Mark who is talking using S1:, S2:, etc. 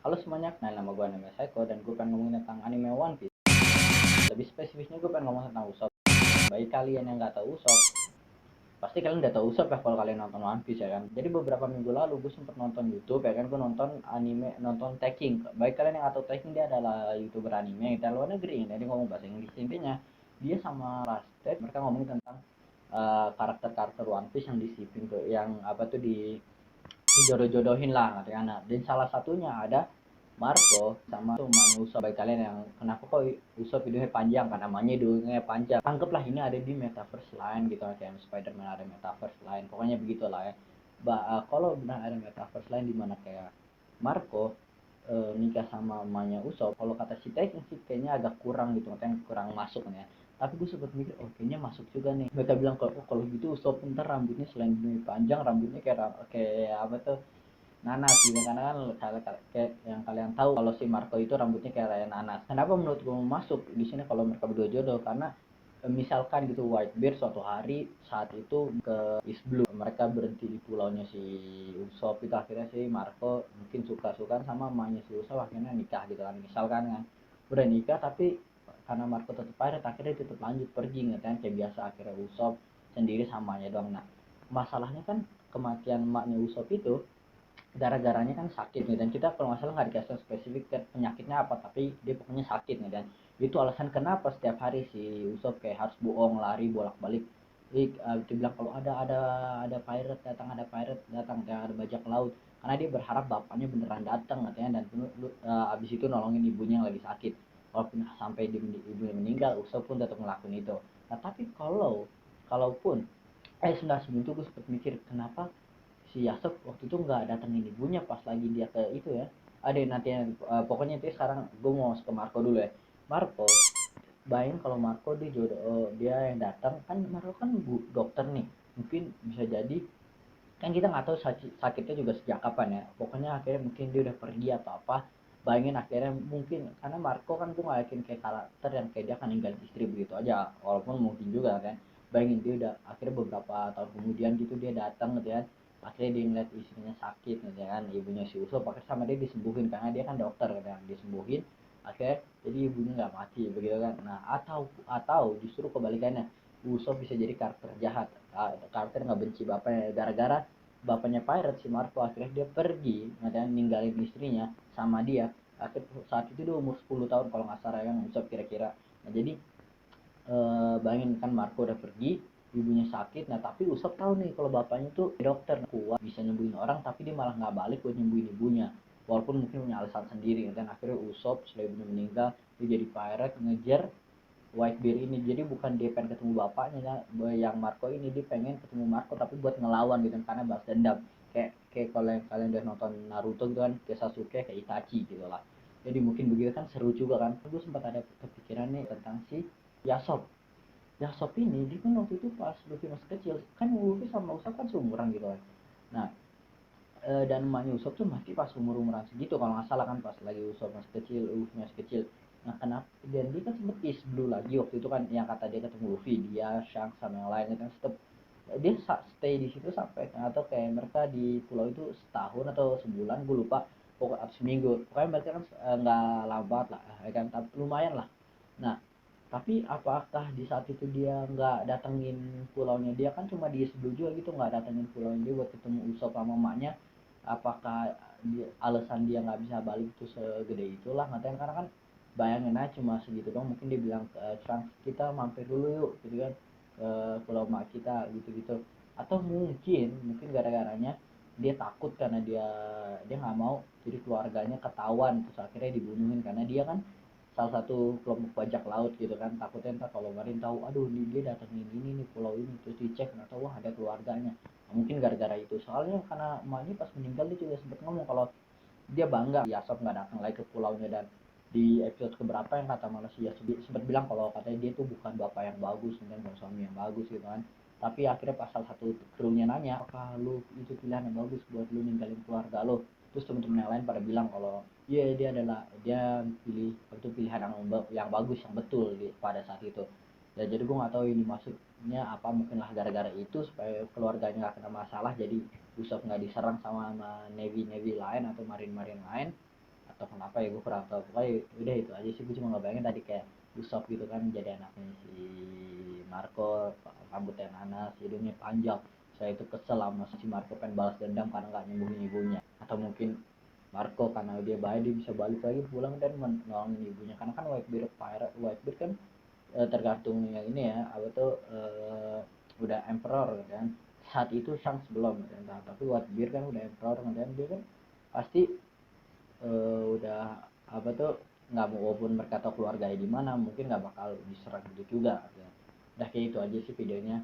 S1: Halo semuanya, kenalin nama gue Anime Psycho dan gue pengen ngomongin tentang anime One Piece. Lebih spesifiknya gue pengen ngomong tentang Usopp. Bagi kalian yang nggak tahu Usopp, pasti kalian udah tahu Usopp ya kalau kalian nonton One Piece ya kan. Jadi beberapa minggu lalu gue sempet nonton YouTube ya kan, gue nonton anime, nonton Taking. Bagi kalian yang nggak tahu Taking, dia adalah youtuber anime dari luar negeri. Jadi ngomong bahasa Inggris. Intinya dia sama Rasted mereka ngomongin tentang karakter-karakter One Piece yang disipin tuh, yang apa tuh dijodoh-jodohin lah katanya. Dan salah satunya ada Marco sama tuh namanya Usopp. Bagi kalian yang kenapa kok Usopp hidungnya panjang, kan namanya hidungnya panjang, anggaplah ini ada di metaverse lain gitu, kayak Spider-Man ada metaverse lain, pokoknya begitulah ya. Kalau benar ada metaverse lain di mana kayak Marco nikah sama mamanya Usopp, kalau kata si Taek sih kayaknya agak kurang gitu, katanya kurang masuk ya. Tapi gue sempat mikir, oh kayaknya masuk juga nih. Mereka bilang kalau gitu Usopp ntar rambutnya selain panjang, rambutnya kayak apa tuh, nanas gitu, karena kan kayak yang kalian tahu kalau si Marco itu rambutnya kayak nanas. Kenapa menurut gue masuk di sini kalau mereka berdua jodoh? Karena misalkan gitu Whitebeard suatu hari saat itu ke East Blue, mereka berhenti di pulaunya si Usopp, itu akhirnya si Marco mungkin suka-sukaan sama mamanya si Usopp, akhirnya nikah gitu kan, misalkan kan udah nikah, tapi karena Marco tetap pirate akhirnya tetap lanjut pergi gitu kan, kayak biasa. Akhirnya Usopp sendiri samanya doang. Nah masalahnya kan kematian maknya Usopp itu gara-garanya kan sakit nih, dan kita kalau nggak salah nggak dikasih spesifik penyakitnya apa, tapi dia pokoknya sakit nih. Dan itu alasan kenapa setiap hari si Usopp kayak harus bohong, lari bolak-balik. Jadi dia bilang kalau ada pirate datang, ada pirate datang, ada bajak laut, karena dia berharap bapaknya beneran datang katanya, dan abis itu nolongin ibunya yang lagi sakit. Walaupun sampai ibunya meninggal, Usopp pun tetap ngelakuin itu. Nah tapi kalaupun sebentar, sebelum itu gue sempet mikir kenapa si Yasop waktu itu nggak datengin ibunya pas lagi dia ke itu ya. Ada nanti pokoknya itu sekarang gue mau ke Marco dulu ya. Marco, bayangin kalau Marco dia jodoh, dia yang datang kan. Marco kan dokter nih, mungkin bisa jadi kan kita nggak tahu sakitnya juga sejak kapan ya. Pokoknya akhirnya mungkin dia udah pergi atau apa. Bayangin akhirnya mungkin karena Marco kan gue nggak yakin kayak karakter yang kayak dia akan ninggalin istri begitu aja, walaupun mungkin juga kan. Bayangin dia udah akhirnya beberapa tahun kemudian gitu dia datang gitu ya, akhirnya dia ngeliat istrinya sakit gitu ya kan, ibunya si Uso pakai sama dia disembuhin karena dia kan dokter gitu kan, disembuhin akhirnya jadi ibunya nggak mati begitu kan. Nah atau justru kebalikannya, Usopp bisa jadi karakter jahat, karakter nggak benci bapaknya gara-gara bapaknya pirate si Marco, akhirnya dia pergi dan ninggalin istrinya sama dia. Akhir saat itu dia umur 10 tahun kalau nggak salah kan Usopp kira-kira. Nah jadi bayangin kan Marco udah pergi, ibunya sakit. Nah tapi Usopp tahu nih kalau bapaknya tuh dokter kuat bisa nyembuhin orang, tapi dia malah nggak balik buat nyembuhin ibunya, walaupun mungkin punya alasan sendiri. Dan akhirnya Usopp setelah ibunya meninggal dia jadi pirate ngejar Whitebeard ini. Jadi bukan dia pengen ketemu bapaknya yang Marco ini, dia pengen ketemu Marco tapi buat ngelawan gitu karena balas dendam. Kayak kalau yang kalian udah nonton Naruto gitu kan, kayak Sasuke, kayak Itachi gitu lah. Jadi mungkin begitu kan, seru juga kan. Gue sempat ada kepikiran nih tentang si Yasop. Yasop ini dia kan waktu itu pas Luffy masih kecil kan, Luffy sama Usopp kan seumuran gitu kan. Nah dan emaknya Usopp tuh mati pas umur-umuran segitu kalau nggak salah kan, pas lagi Usopp masih kecil, Luffy masih kecil. Nah kenapa, dan dia kan sempet East Blue lagi waktu itu kan, yang kata dia ketemu Luffy, dia Shanks sama yang lainnya kan tetep dia stay di situ sampai atau kayak mereka di pulau itu setahun atau sebulan gue lupa, pokoknya atau seminggu, pokoknya mereka kan nggak lama banget lah ya kan, tapi lumayan lah. Nah tapi apakah di saat itu dia nggak datengin pulaunya, dia kan cuma di East Blue juga gitu, nggak datengin pulaunya dia buat ketemu Usopp sama emaknya? Apakah alasan dia nggak bisa balik itu segede itulah ngatain, karena kan bayangin aja cuma segitu dong, mungkin dia bilang Trunks kita mampir dulu yuk gitu kan ke pulau mak kita gitu-gitu. Atau mungkin gara-garanya dia takut karena dia nggak mau jadi keluarganya ketahuan terus akhirnya dibunuhin, karena dia kan salah satu kelompok bajak laut gitu kan, takutnya ntar kalau Marin tahu aduh nih dia datengin ini nih pulau ini, terus dicek atau wah ada keluarganya. Nah, mungkin gara-gara itu, soalnya karena emaknya pas meninggal dia juga sempet ngomong kalau dia bangga Yasop nggak datang lagi ke pulaunya. Dan di episode keberapa yang kata malah si Yasop sempat bilang kalau katanya dia tuh bukan bapak yang bagus dan bukan suami yang bagus gitu kan. Tapi akhirnya pas salah satu krunya nanya apakah lu itu pilihan yang bagus buat lu ninggalin keluarga lo, terus teman-teman yang lain pada bilang kalau iya dia pilih itu pilihan yang bagus, yang betul pada saat itu. Ya jadi gue nggak tahu ini maksudnya apa, mungkin lah gara-gara itu supaya keluarganya nggak kena masalah, jadi Usopp nggak diserang sama Navy lain atau Marine lain, atau kenapa ya gue kurang tahu. Pokoknya udah itu aja sih, gue cuma ngebayangin tadi kayak Usopp gitu kan jadi anaknya si Marco, rambutnya nanas, hidungnya panjang. Saya itu kesel sama si Marco pengen balas dendam karena nggak nyembuhin ibunya, atau mungkin Marco karena dia baik dia bisa balik lagi pulang dan menolongin ibunya, karena kan Whitebeard kan tergantung yang ini ya apa tuh udah emperor kan saat itu Shanks belum kan, nah, tapi Whitebeard kan udah emperor kan, dia kan pasti udah apa tuh nggak mau, walaupun mereka tahu keluarganya di mana mungkin nggak bakal diserang gitu juga ya. Udah kayak itu aja sih videonya.